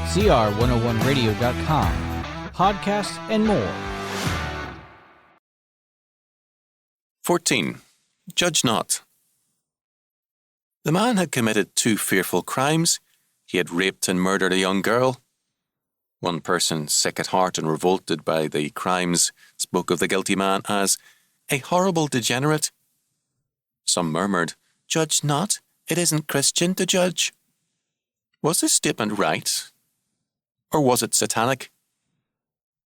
CR101radio.com, podcasts, and more. 14. Judge not. The man had committed 2 fearful crimes. He had raped and murdered a young girl. One person, sick at heart and revolted by the crimes, spoke of the guilty man as a horrible degenerate. Some murmured, "Judge not, it isn't Christian to judge." Was this statement right? Or was it satanic?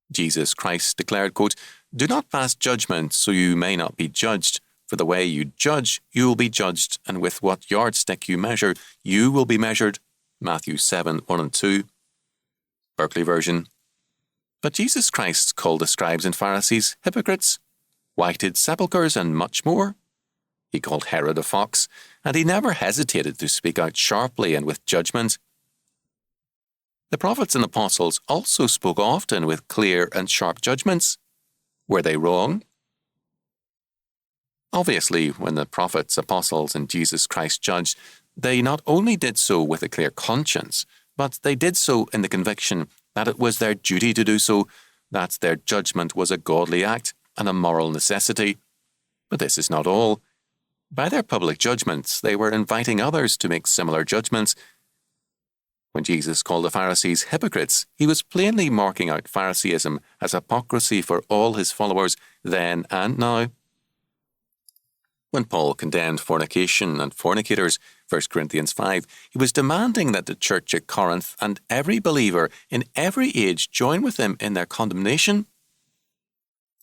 Jesus Christ declared, quote, "Do not pass judgment so you may not be judged. For the way you judge, you will be judged, and with what yardstick you measure, you will be measured." Matthew 7:1-2. Berkeley version. But Jesus Christ called the scribes and Pharisees hypocrites, whited sepulchres, and much more. He called Herod a fox, and he never hesitated to speak out sharply and with judgment. The prophets and apostles also spoke often with clear and sharp judgments. Were they wrong? Obviously, when the prophets, apostles, and Jesus Christ judged, they not only did so with a clear conscience, but they did so in the conviction that it was their duty to do so, that their judgment was a godly act and a moral necessity. But this is not all. By their public judgments, they were inviting others to make similar judgments. When Jesus called the Pharisees hypocrites, he was plainly marking out Phariseeism as hypocrisy for all his followers then and now. When Paul condemned fornication and fornicators, 1 Corinthians 5, he was demanding that the church at Corinth and every believer in every age join with him in their condemnation.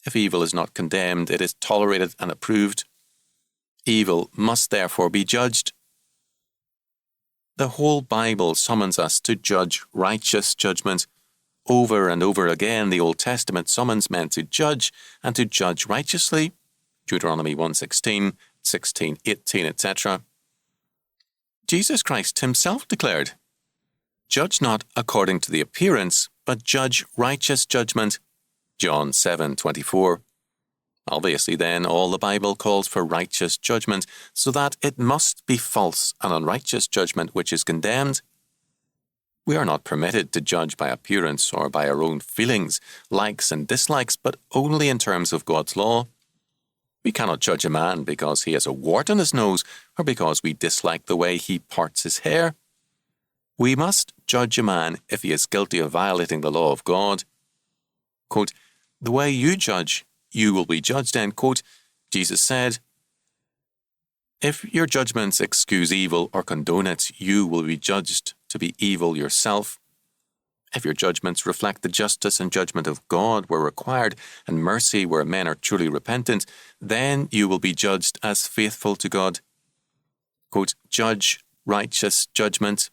If evil is not condemned, it is tolerated and approved. Evil must therefore be judged. The whole Bible summons us to judge righteous judgment. Over and over again, the Old Testament summons men to judge and to judge righteously. Deuteronomy 1:16, 16:18, etc. Jesus Christ himself declared, "Judge not according to the appearance, but judge righteous judgment." John 7:24. Obviously, then, all the Bible calls for righteous judgment, so that it must be false and unrighteous judgment which is condemned. We are not permitted to judge by appearance or by our own feelings, likes and dislikes, but only in terms of God's law. We cannot judge a man because he has a wart on his nose or because we dislike the way he parts his hair. We must judge a man if he is guilty of violating the law of God. Quote, "The way you judge, you will be judged," end quote. Jesus said, "If your judgments excuse evil or condone it, you will be judged to be evil yourself. If your judgments reflect the justice and judgment of God where required, and mercy where men are truly repentant, then you will be judged as faithful to God." Quote, "Judge righteous judgment,"